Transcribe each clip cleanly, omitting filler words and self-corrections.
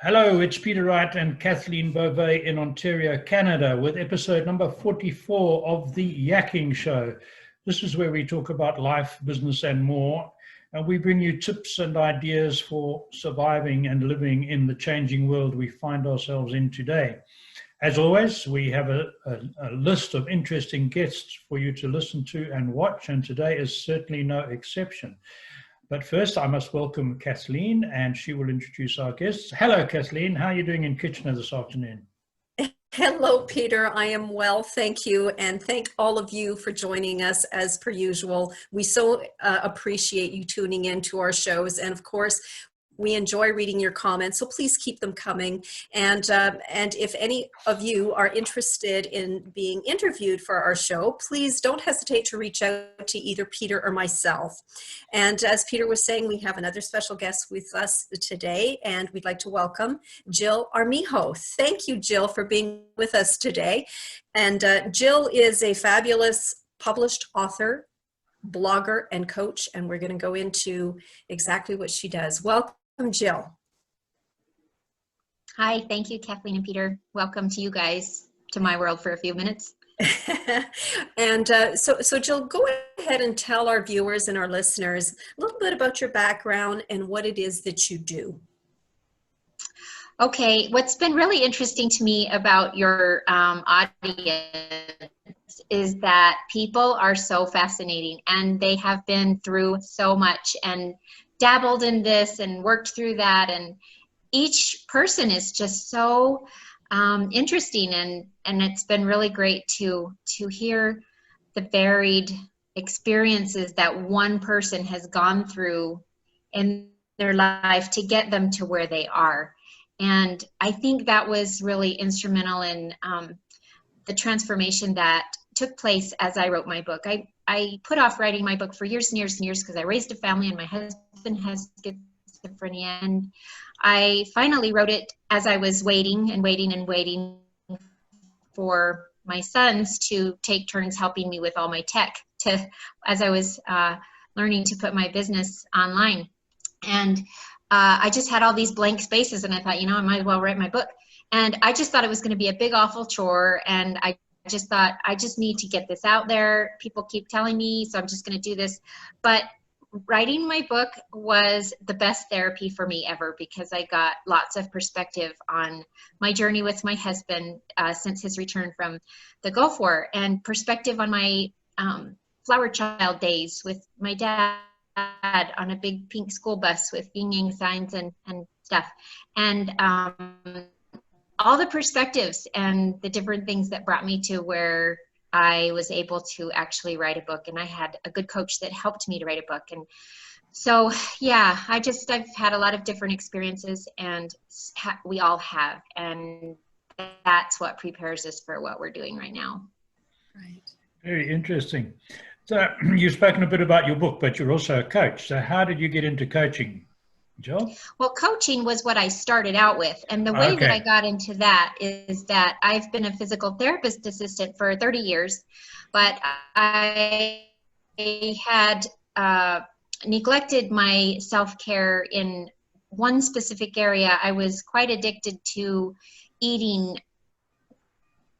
Hello, it's Peter Wright and Kathleen Beauvais in Ontario, Canada, with episode number 44 of the Yakking Show. This is where we talk about life, business, and more. And we bring you tips and ideas for surviving and living in the changing world we find ourselves in today. As always, we have a list of interesting guests for you to listen to and watch, and today is certainly no exception. But first, I must welcome Kathleen, and she will introduce our guests. Hello, Kathleen. How are you doing in Kitchener this afternoon? Hello, Peter. I am well, thank you. And thank all of you for joining us as per usual. We so appreciate you tuning in to our shows. And of course, we enjoy reading your comments, so please keep them coming. And if any of you are interested in being interviewed for our show, please don't hesitate to reach out to either Peter or myself. And as Peter was saying, we have another special guest with us today, and we'd like to welcome Jill Armijo. Thank you, Jill, for being with us today. And Jill is a fabulous published author, blogger, and coach, and we're going to go into exactly what she does. Welcome, Jill. Hi, thank you, Kathleen and Peter. Welcome to you guys, to my world for a few minutes. And so Jill, go ahead and tell our viewers and our listeners a little bit about your background and what it is that you do. Okay, what's been really interesting to me about your audience is that people are so fascinating, and they have been through so much and dabbled in this and worked through that, and each person is just so interesting, and it's been really great to hear the varied experiences that one person has gone through in their life to get them to where they are. And I think that was really instrumental in the transformation that took place as I wrote my book. I put off writing my book for years and years and years because I raised a family and my husband has schizophrenia, and I finally wrote it as I was waiting and waiting and waiting for my sons to take turns helping me with all my tech as I was learning to put my business online. And I just had all these blank spaces, and I thought, I might as well write my book. And I just thought it was going to be a big awful chore, and I just thought, I just need to get this out there. People keep telling me, so I'm just going to do this. But writing my book was the best therapy for me ever, because I got lots of perspective on my journey with my husband since his return from the Gulf War, and perspective on my flower child days with my dad on a big pink school bus with yin yang signs and stuff. And all the perspectives and the different things that brought me to where I was able to actually write a book. And I had a good coach that helped me to write a book. And so, yeah, I've had a lot of different experiences, and we all have. And that's what prepares us for what we're doing right now. Right. Very interesting. So you've spoken a bit about your book, but you're also a coach. So how did you get into coaching, Jill? Well, coaching was what I started out with. And the way that I got into that is that I've been a physical therapist assistant for 30 years, but I had neglected my self-care in one specific area. I was quite addicted to eating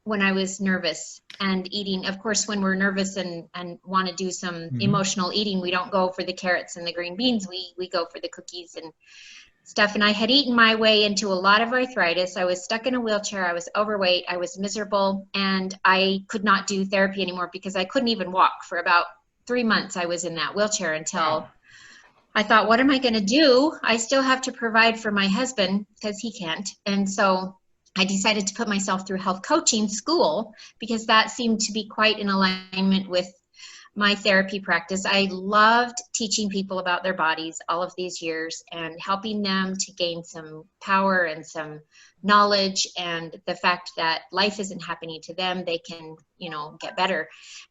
when I was nervous, and eating, of course, when we're nervous and want to do some emotional eating, we don't go for the carrots and the green beans, we go for the cookies and stuff. And I had eaten my way into a lot of arthritis. I was stuck in a wheelchair, I was overweight, I was miserable, and I could not do therapy anymore because I couldn't even walk. For about 3 months I was in that wheelchair until I thought, what am I going to do? I still have to provide for my husband because he can't. And so I decided to put myself through health coaching school because that seemed to be quite in alignment with my therapy practice. I loved teaching people about their bodies all of these years and helping them to gain some power and some knowledge, and the fact that life isn't happening to them, they can, get better.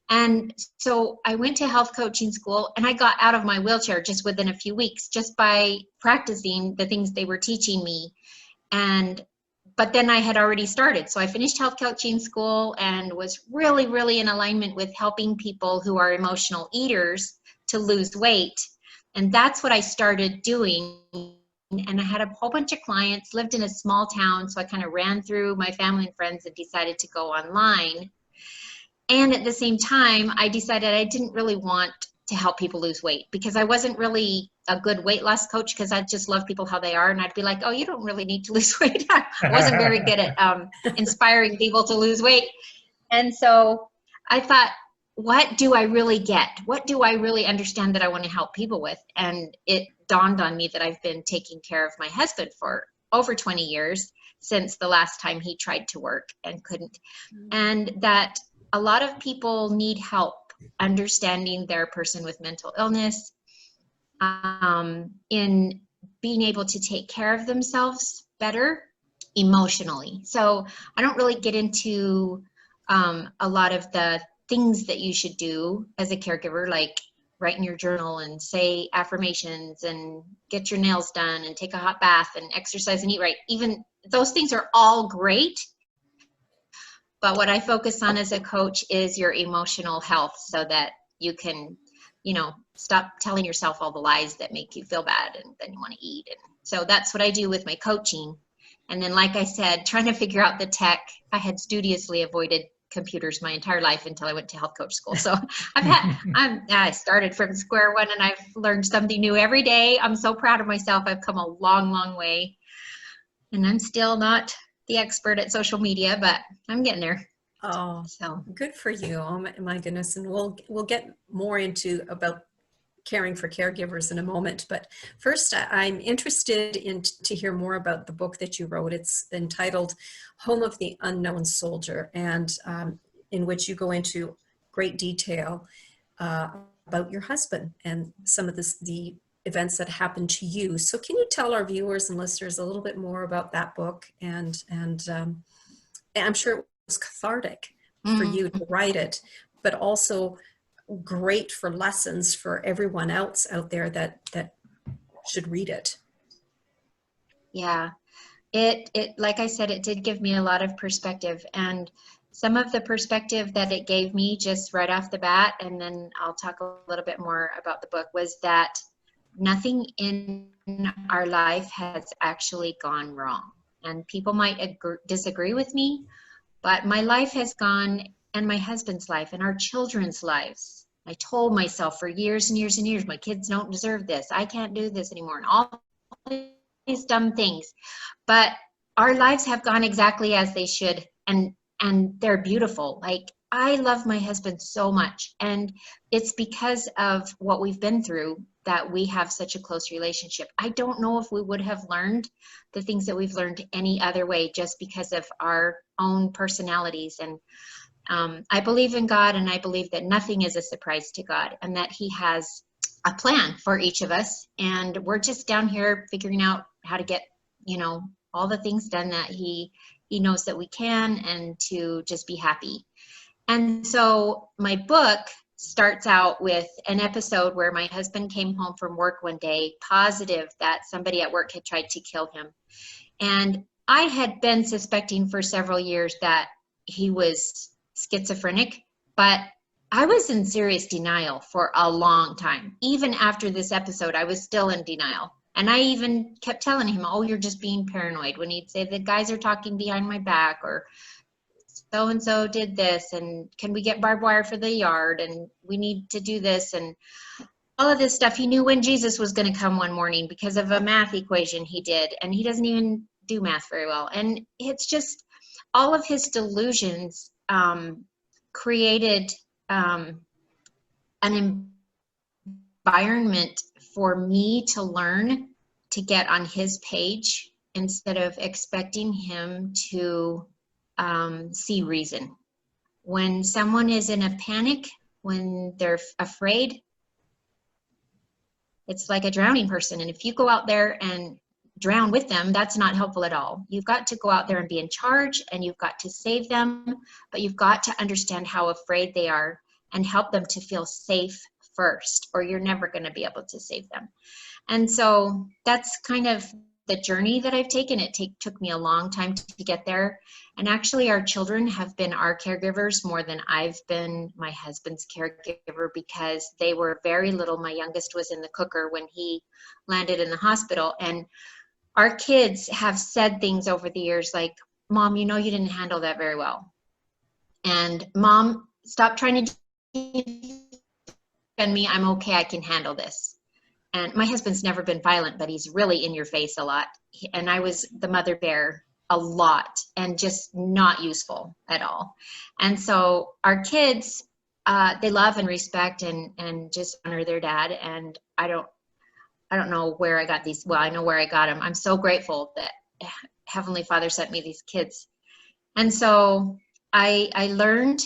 And so I went to health coaching school, and I got out of my wheelchair just within a few weeks, just by practicing the things they were teaching me. But then I had already started. So I finished health coaching school and was really, really in alignment with helping people who are emotional eaters to lose weight. And that's what I started doing and I had a whole bunch of clients, lived in a small town, so I kind of ran through my family and friends and decided to go online. And at the same time, I decided I didn't really want to help people lose weight, because I wasn't really a good weight loss coach, because I just love people how they are. And I'd be like, oh, you don't really need to lose weight. I wasn't very good at inspiring people to lose weight. And so I thought, what do I really get? What do I really understand that I want to help people with? And it dawned on me that I've been taking care of my husband for over 20 years, since the last time he tried to work and couldn't. And that a lot of people need help understanding their person with mental illness, in being able to take care of themselves better emotionally. So I don't really get into a lot of the things that you should do as a caregiver, like write in your journal and say affirmations and get your nails done and take a hot bath and exercise and eat right. Even those things are all great. But what I focus on as a coach is your emotional health, so that you can, you know, stop telling yourself all the lies that make you feel bad and then you want to eat. And so that's what I do with my coaching. And then, like I said, trying to figure out the tech, I had studiously avoided computers my entire life until I went to health coach school. So I started from square one, and I've learned something new every day. I'm so proud of myself. I've come a long, long way, and I'm still not the expert at social media, but I'm getting there. Oh, So good for you. Oh my goodness. And we'll get more into about caring for caregivers in a moment. But first, I'm interested to hear more about the book that you wrote. It's entitled Home of the Unknown Soldier, and in which you go into great detail about your husband and some of the events that happened to you. So can you tell our viewers and listeners a little bit more about that book? And I'm sure it was cathartic for you to write it, but also great for lessons for everyone else out there that should read it. Yeah, it like I said, it did give me a lot of perspective, and some of the perspective that it gave me just right off the bat, and then I'll talk a little bit more about the book, was that nothing in our life has actually gone wrong. And people might disagree with me, but my life has gone, and my husband's life, and our children's lives. I told myself for years and years and years, my kids don't deserve this. I can't do this anymore, and all these dumb things. But our lives have gone exactly as they should, and they're beautiful. Like, I love my husband so much, and it's because of what we've been through that we have such a close relationship. I don't know if we would have learned the things that we've learned any other way, just because of our own personalities. And I believe in God, and I believe that nothing is a surprise to God, and that He has a plan for each of us. And we're just down here figuring out how to get, you know, all the things done that He knows that we can, and to just be happy. And so my book starts out with an episode where my husband came home from work one day, positive that somebody at work had tried to kill him. And I had been suspecting for several years that he was schizophrenic, but I was in serious denial for a long time. Even after this episode, I was still in denial. And I even kept telling him, oh, you're just being paranoid, when he'd say the guys are talking behind my back, or so-and-so did this, and can we get barbed wire for the yard, and we need to do this, and all of this stuff. He knew when Jesus was going to come one morning because of a math equation he did, and he doesn't even do math very well. And it's just all of his delusions created an environment for me to learn to get on his page, instead of expecting him to see reason. When someone is in a panic, when they're afraid, it's like a drowning person. And if you go out there and drown with them, that's not helpful at all. You've got to go out there and be in charge, and you've got to save them, but you've got to understand how afraid they are and help them to feel safe first, or you're never going to be able to save them. And so that's kind of the journey that I've taken. It took me a long time to get there. And actually, our children have been our caregivers more than I've been my husband's caregiver, because they were very little. My youngest was in the cooker when he landed in the hospital. And our kids have said things over the years like, Mom, you know, you didn't handle that very well. And Mom, stop trying to defend me. I'm okay. I can handle this. And my husband's never been violent, but he's really in your face a lot. And I was the mother bear a lot and just not useful at all. And so our kids, they love and respect and just honor their dad. And I don't know where I got these. Well, I know where I got them. I'm so grateful that Heavenly Father sent me these kids. And so I learned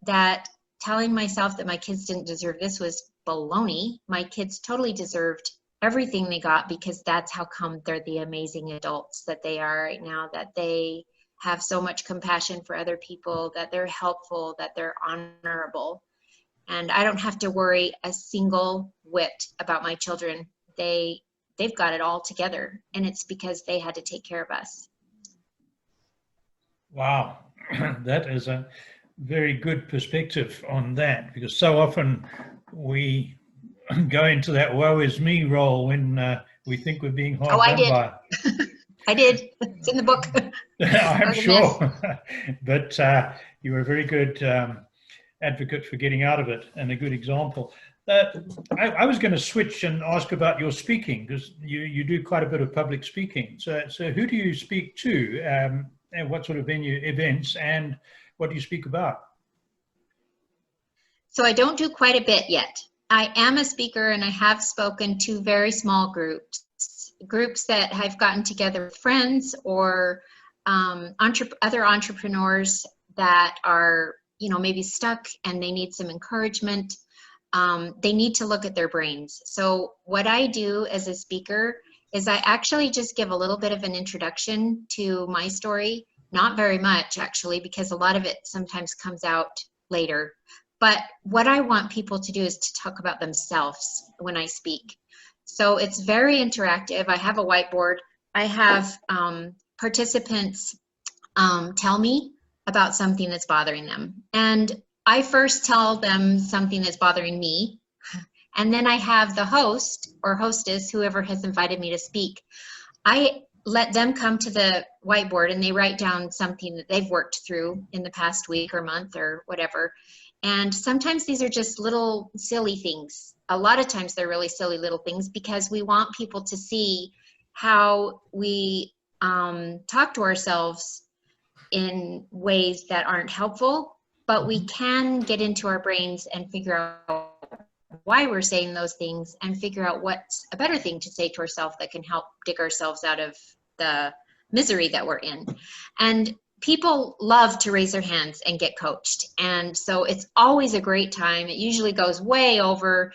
that telling myself that my kids didn't deserve this was baloney. My kids totally deserved everything they got, because that's how come they're the amazing adults that they are right now, that they have so much compassion for other people, that they're helpful, that they're honorable. And I don't have to worry a single whit about my children. They've got it all together, and it's because they had to take care of us. Wow, that is a very good perspective on that, because so often we go into that woe is me role when we think we're being hard done by. I did. It's in the book. I'm sure. But you were a very good advocate for getting out of it, and a good example. I was going to switch and ask about your speaking, because you do quite a bit of public speaking. So who do you speak to, and what sort of events, and what do you speak about? So I don't do quite a bit yet. I am a speaker, and I have spoken to very small groups that have gotten together with friends or other entrepreneurs that are, you know, maybe stuck and they need some encouragement. They need to look at their brains. So what I do as a speaker is I actually just give a little bit of an introduction to my story. Not very much, actually, because a lot of it sometimes comes out later. But what I want people to do is to talk about themselves when I speak. So it's very interactive. I have a whiteboard. I have participants tell me about something that's bothering them. And I first tell them something that's bothering me. And then I have the host or hostess, whoever has invited me to speak. I let them come to the whiteboard and they write down something that they've worked through in the past week or month or whatever. And sometimes these are just little silly things. A lot of times they're really silly little things, because we want people to see how we talk to ourselves in ways that aren't helpful, but we can get into our brains and figure out why we're saying those things and figure out what's a better thing to say to ourselves that can help dig ourselves out of the misery that we're in. And people love to raise their hands and get coached. And so it's always a great time. It usually goes way over,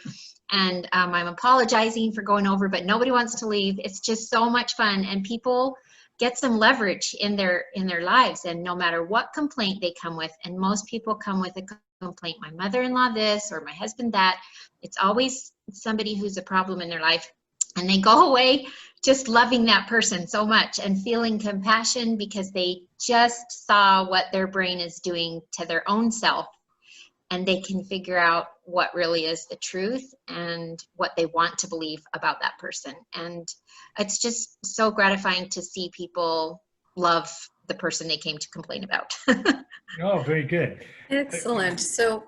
and I'm apologizing for going over, but nobody wants to leave. It's just so much fun, and people get some leverage in their lives. And no matter what complaint they come with, and most people come with a complaint, my mother-in-law this or my husband that, it's always somebody who's a problem in their life. And they go away just loving that person so much and feeling compassion, because they just saw what their brain is doing to their own self, and they can figure out what really is the truth and what they want to believe about that person. And it's just so gratifying to see people love the person they came to complain about. Oh, very good. Excellent. So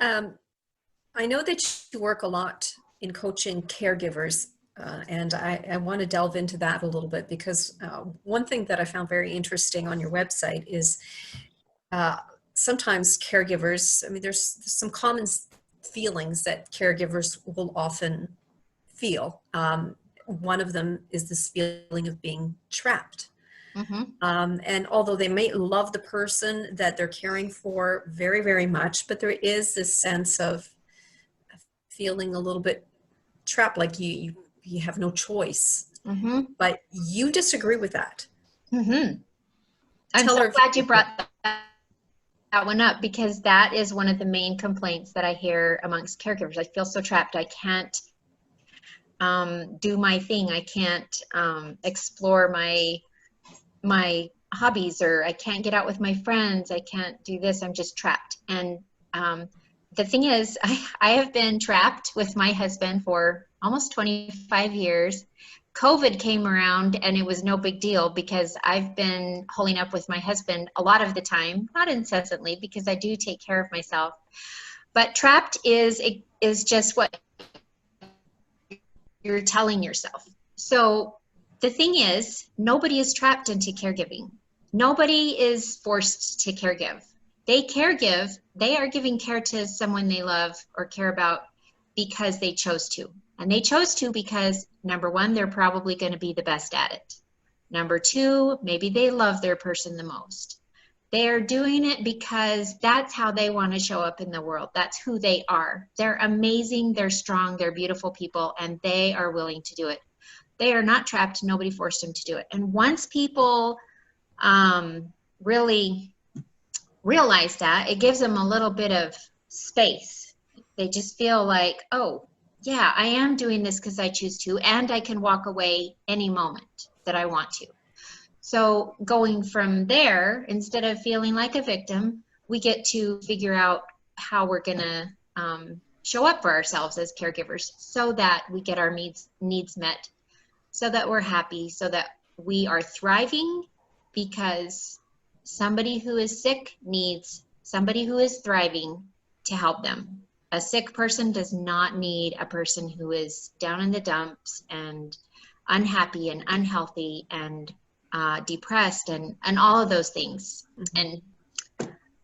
I know that you work a lot in coaching caregivers. And I want to delve into that a little bit, because one thing that I found very interesting on your website is sometimes caregivers, I mean, there's some common feelings that caregivers will often feel. One of them is this feeling of being trapped. Mm-hmm. And although they may love the person that they're caring for very, very much, but there is this sense of feeling a little bit trapped, like you have no choice. Mm-hmm. But you disagree with that. Mm-hmm. I'm so glad you brought that one up, because that is one of the main complaints that I hear amongst caregivers. I feel so trapped. I can't do my thing. I can't explore my hobbies, or I can't get out with my friends. I can't do this. I'm just trapped. And the thing is, I have been trapped with my husband for almost 25 years, COVID came around, and it was no big deal because I've been holding up with my husband a lot of the time, not incessantly, because I do take care of myself. But trapped is just what you're telling yourself. So the thing is, nobody is trapped into caregiving. Nobody is forced to caregive. They caregive, they are giving care to someone they love or care about because they chose to. And they chose to because, number one, they're probably going to be the best at it. Number two, maybe they love their person the most. They're doing it because that's how they want to show up in the world. That's who they are. They're amazing, they're strong, they're beautiful people, and they are willing to do it. They are not trapped. Nobody forced them to do it. And once people really realize that, it gives them a little bit of space. They just feel like, oh, yeah, I am doing this because I choose to, and I can walk away any moment that I want to. So going from there, instead of feeling like a victim, we get to figure out how we're going to show up for ourselves as caregivers so that we get our needs met, so that we're happy, so that we are thriving, because somebody who is sick needs somebody who is thriving to help them. A sick person does not need a person who is down in the dumps and unhappy and unhealthy and depressed and all of those things. And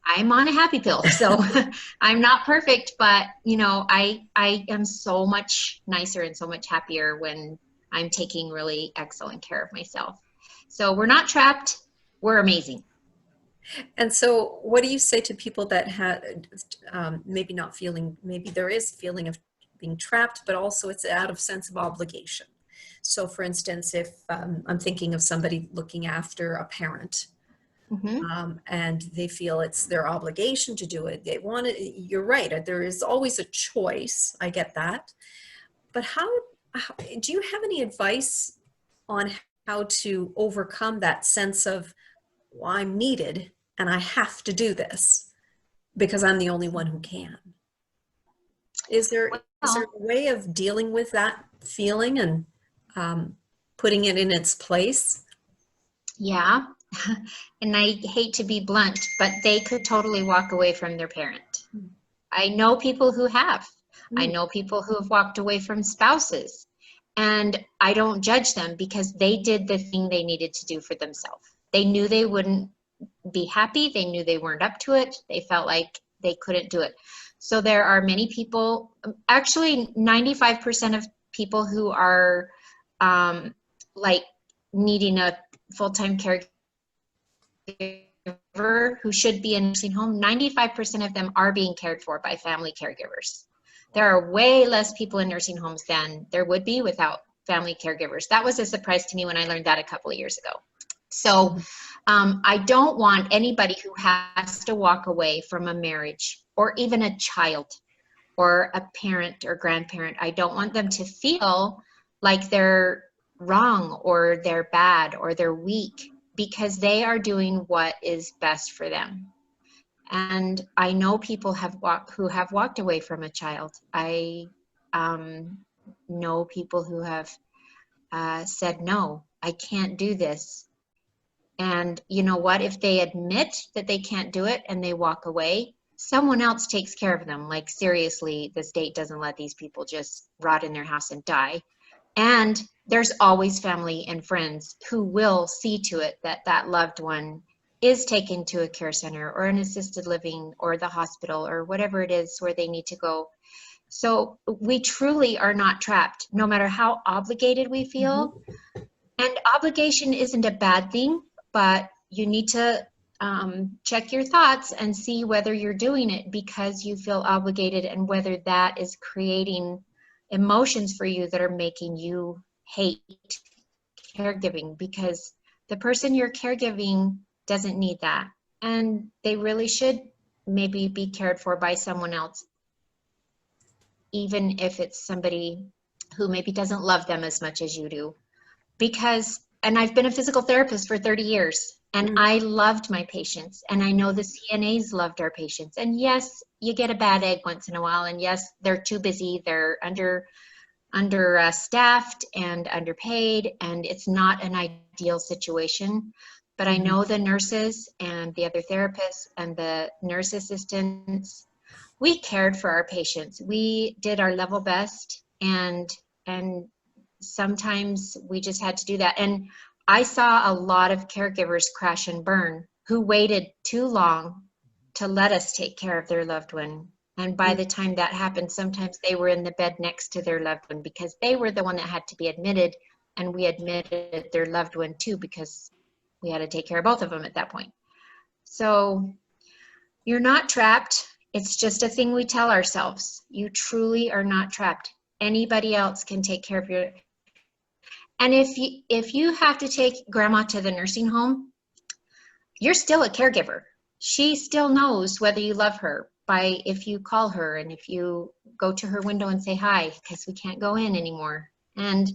I'm on a happy pill, so I'm not perfect, but you know, I am so much nicer and so much happier when I'm taking really excellent care of myself. So we're not trapped, we're amazing. And so what do you say to people that had maybe not feeling, maybe there is feeling of being trapped, but also it's out of sense of obligation? So for instance, if I'm thinking of somebody looking after a parent, and they feel it's their obligation to do it, they want it, you're right, there is always a choice, I get that. But how do you have any advice on how to overcome that sense of, well, I'm needed and I have to do this because I'm the only one who can? Is there a way of dealing with that feeling and putting it in its place? Yeah, and I hate to be blunt, but they could totally walk away from their parent. I know people who have. I know people who have walked away from spouses, and I don't judge them because they did the thing they needed to do for themselves. They knew they wouldn't be happy. They knew they weren't up to it. They felt like they couldn't do it. So there are many people, actually 95% of people who are like needing a full-time caregiver who should be in a nursing home, 95% of them are being cared for by family caregivers. There are way less people in nursing homes than there would be without family caregivers. That was a surprise to me when I learned that a couple of years ago. So I don't want anybody who has to walk away from a marriage or even a child or a parent or grandparent. I don't want them to feel like they're wrong or they're bad or they're weak, because they are doing what is best for them. And I know people who have walked away from a child. I know people who have said, no, I can't do this. And you know what? If they admit that they can't do it and they walk away, someone else takes care of them. Like, seriously, the state doesn't let these people just rot in their house and die. And there's always family and friends who will see to it that that loved one is taken to a care center or an assisted living or the hospital or whatever it is where they need to go. So we truly are not trapped, no matter how obligated we feel. And obligation isn't a bad thing, but you need to check your thoughts and see whether you're doing it because you feel obligated and whether that is creating emotions for you that are making you hate caregiving, because the person you're caregiving doesn't need that, and they really should maybe be cared for by someone else, even if it's somebody who maybe doesn't love them as much as you do. Because, and I've been a physical therapist for 30 years, and I loved my patients, and I know the CNAs loved our patients. And yes, you get a bad egg once in a while, and yes, they're too busy, they're under understaffed and underpaid, and it's not an ideal situation. But I know the nurses and the other therapists and the nurse assistants, we cared for our patients. We did our level best, and sometimes we just had to do that. And I saw a lot of caregivers crash and burn who waited too long to let us take care of their loved one. And by the time that happened, sometimes they were in the bed next to their loved one because they were the one that had to be admitted, and we admitted their loved one too because we had to take care of both of them at that point. So you're not trapped. It's just a thing we tell ourselves. You truly are not trapped. Anybody else can take care of your. And if you have to take grandma to the nursing home, you're still a caregiver. She still knows whether you love her by if you call her and if you go to her window and say hi, because we can't go in anymore. And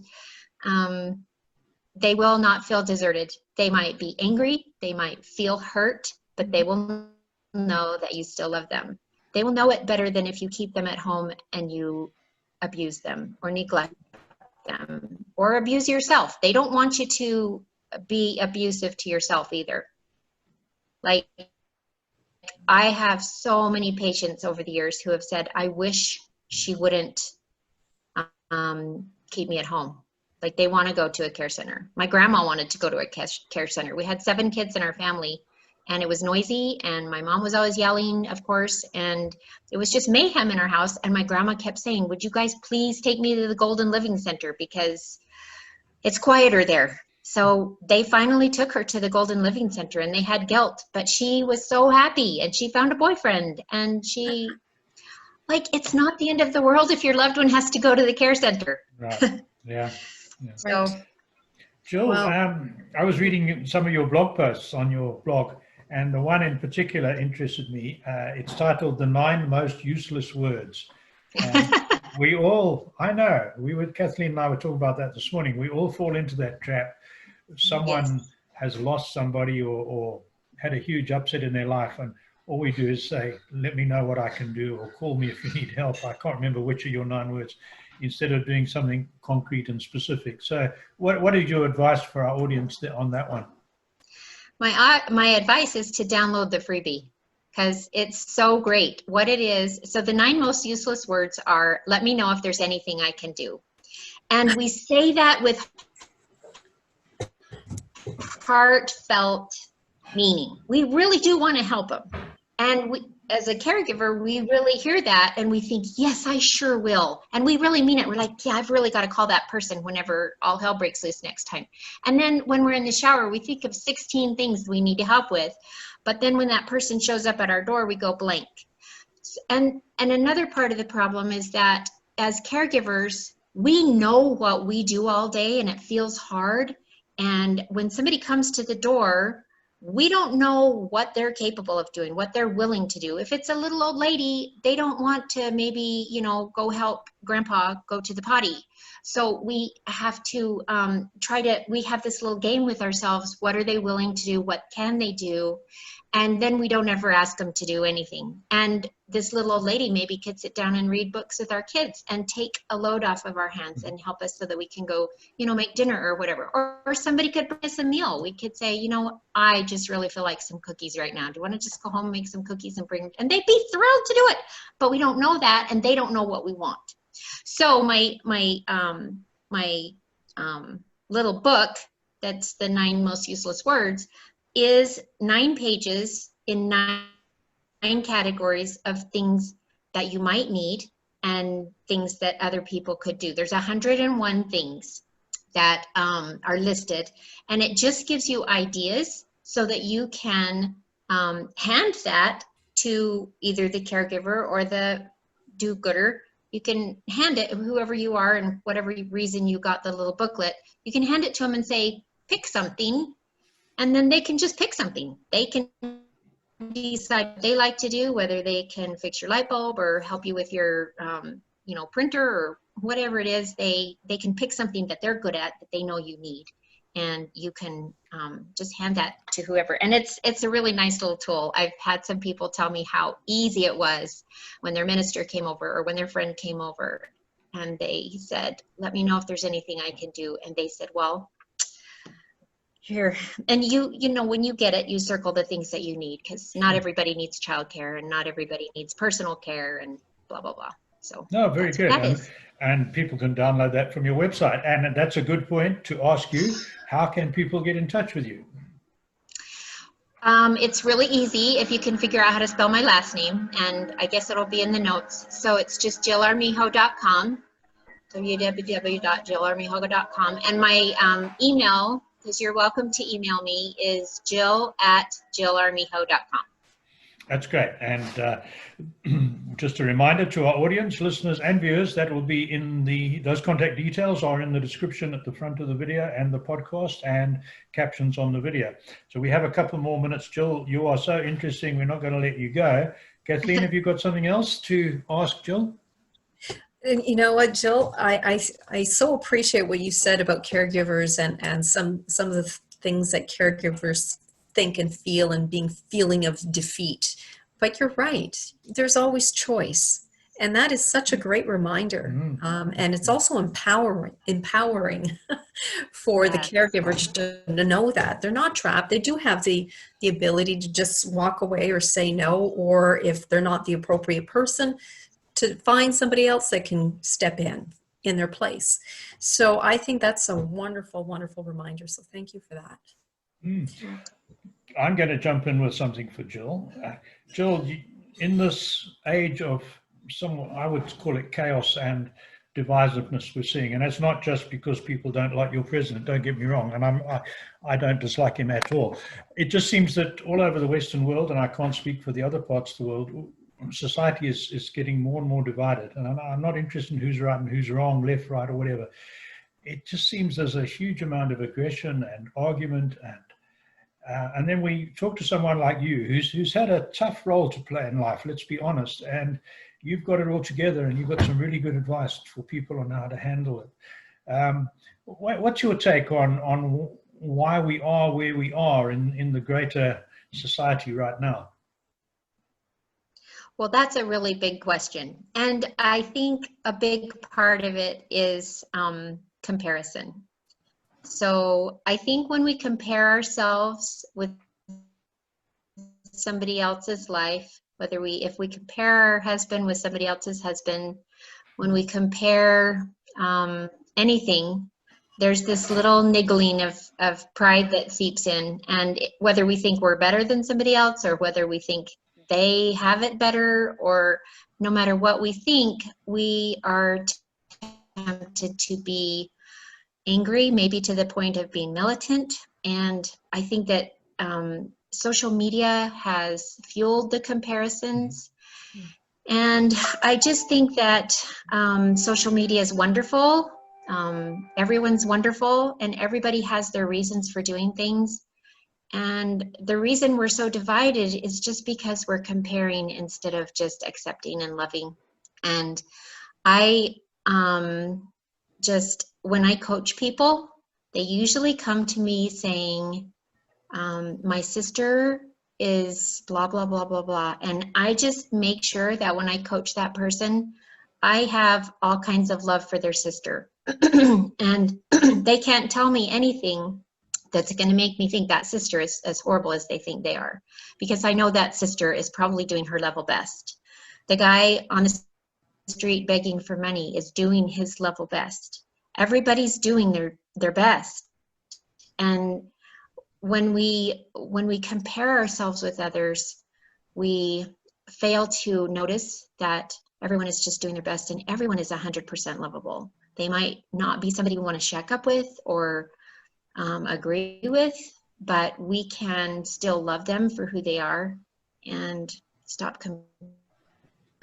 they will not feel deserted. They might be angry, they might feel hurt, but they will know that you still love them. They will know it better than if you keep them at home and you abuse them or neglect them or abuse yourself. They don't want you to be abusive to yourself either. Like, I have so many patients over the years who have said, I wish she wouldn't keep me at home. Like, they want to go to a care center. My grandma wanted to go to a care center. We had 7 kids in our family, and it was noisy, and my mom was always yelling, of course, and it was just mayhem in our house. And my grandma kept saying, would you guys please take me to the Golden Living Center because it's quieter there. So they finally took her to the Golden Living Center, and they had guilt, but she was so happy, and she found a boyfriend, and she, like, it's not the end of the world if your loved one has to go to the care center. Right. Yeah. So, Jill, Well, I was reading some of your blog posts on your blog, and the one in particular interested me. It's titled "The 9 Most Useless Words." And we all, I know, Kathleen and I were talking about that this morning. We all fall into that trap. Someone has lost somebody or had a huge upset in their life, and all we do is say, let me know what I can do, or call me if you need help. I can't remember which of your 9 words, instead of doing something concrete and specific. So what is your advice for our audience on that one? my advice is to download the freebie because it's so great. What it is, so the 9 most useless words are, let me know if there's anything I can do. And we say that with heartfelt meaning. We really do want to help them. And we, as a caregiver, we really hear that and we think, yes, I sure will. And we really mean it. We're like, yeah, I've really got to call that person whenever all hell breaks loose next time. And then when we're in the shower, we think of 16 things we need to help with. But then when that person shows up at our door, we go blank. And another part of the problem is that as caregivers, we know what we do all day and it feels hard. And when somebody comes to the door, we don't know what they're capable of doing, what they're willing to do. If it's a little old lady, they don't want to maybe, go help grandpa go to the potty. So we have to we have this little game with ourselves. What are they willing to do? What can they do? And then we don't ever ask them to do anything. And this little old lady maybe could sit down and read books with our kids and take a load off of our hands and help us so that we can go, make dinner or whatever. Or somebody could bring us a meal. We could say, I just really feel like some cookies right now. Do you want to just go home and make some cookies and bring them? And they'd be thrilled to do it. But we don't know that, and they don't know what we want. So my little book, that's the 9 most useless words, is 9 pages in 9 categories of things that you might need and things that other people could do. There's 101 things that are listed, and it just gives you ideas so that you can hand that to either the caregiver or the do-gooder. You can hand it, whoever you are and whatever reason you got the little booklet, you can hand it to them and say, pick something. And then they can just pick something. They can decide what they like to do, whether they can fix your light bulb or help you with your, printer or whatever it is. They can pick something that they're good at that they know you need, and you can just hand that to whoever. And it's a really nice little tool. I've had some people tell me how easy it was when their minister came over or when their friend came over. and they said, let me know if there's anything I can do. And they said, well, here, and you know, when you get it, you circle the things that you need, because not everybody needs childcare and not everybody needs personal care and blah, blah, blah. So no, very good. And people can download that from your website. And that's a good point to ask you, how can people get in touch with you? It's really easy if you can figure out how to spell my last name, and I guess it'll be in the notes. So it's just jillarmijo.com, www.jillarmijo.com. And my email, because you're welcome to email me, is jill@jillarmijo.com. That's great. And just a reminder to our audience, listeners and viewers, that will be in those contact details are in the description at the front of the video and the podcast, and captions on the video. So we have a couple more minutes. Jill, you are so interesting. We're not going to let you go. Kathleen, have you got something else to ask Jill? And you know what, Jill, I so appreciate what you said about caregivers and some of the things that caregivers think and feel, and feeling of defeat. But you're right. There's always choice. And that is such a great reminder. And it's also empowering for the caregiver to know that they're not trapped. They do have the ability to just walk away or say no, or if they're not the appropriate person, to find somebody else that can step in their place. So I think that's a wonderful, wonderful reminder. So thank you for that. I'm going to jump in with something for Jill. Jill, in this age of I would call it chaos and divisiveness we're seeing, and it's not just because people don't like your president, don't get me wrong, and I don't dislike him at all. It just seems that all over the Western world, and I can't speak for the other parts of the world, society is getting more and more divided. And I'm not interested in who's right and who's wrong, left, right, or whatever. It just seems there's a huge amount of aggression and argument, and then we talk to someone like you who's had a tough role to play in life, let's be honest, and you've got it all together, and you've got some really good advice for people on how to handle it. What's your take on why we are where we are in the greater society right now? Well, that's a really big question. And I think a big part of it is comparison. So I think when we compare ourselves with somebody else's life, if we compare our husband with somebody else's husband, when we compare anything, there's this little niggling of pride that seeps in. And whether we think we're better than somebody else, or whether we think they have it better, or no matter what we think, we are tempted to be angry, maybe to the point of being militant. And I think that social media has fueled the comparisons. And I just think that social media is wonderful. Everyone's wonderful, and everybody has their reasons for doing things. And the reason we're so divided is just because we're comparing instead of just accepting and loving. And I when I coach people, they usually come to me saying, my sister is blah, blah, blah, blah, blah. And I just make sure that when I coach that person, I have all kinds of love for their sister. And they can't tell me anything that's going to make me think that sister is as horrible as they think they are, because I know that sister is probably doing her level best. The guy on the street begging for money is doing his level best. Everybody's doing their best. And when we compare ourselves with others, we fail to notice that everyone is just doing their best, and everyone is 100% lovable. They might not be somebody we want to shack up with or agree with, but we can still love them for who they are and stop.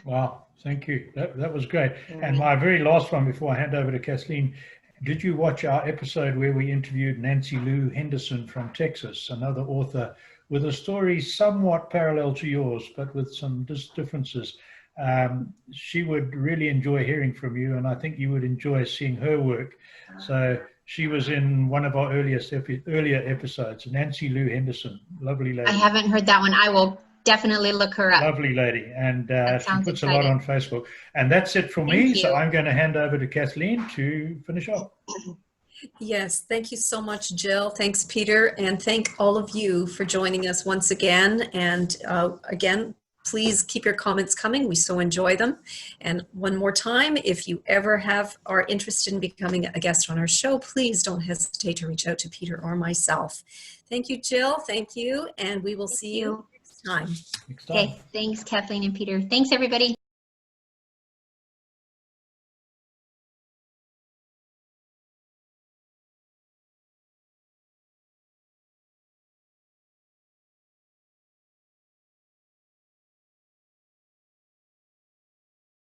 Wow, thank you. That was great. And my very last one before I hand over to Kathleen, did you watch our episode where we interviewed Nancy Lou Henderson from Texas, another author with a story somewhat parallel to yours, but with some differences? She would really enjoy hearing from you, and I think you would enjoy seeing her work. So she was in one of our earlier episodes, Nancy Lou Henderson, lovely lady. I haven't heard that one. I will definitely look her up. Lovely lady, and That she sounds puts a exciting. lot on Facebook. And that's it for me. Thank So you. I'm going to hand over to Kathleen to finish off. Yes, thank you so much, Jill. Thanks, Peter. And thank all of you for joining us once again. And again, please keep your comments coming. We so enjoy them. And one more time, if you ever are interested in becoming a guest on our show, please don't hesitate to reach out to Peter or myself. Thank you, Jill. Thank you. And we will see you next time. Next time. Okay, thanks, Kathleen and Peter. Thanks, everybody.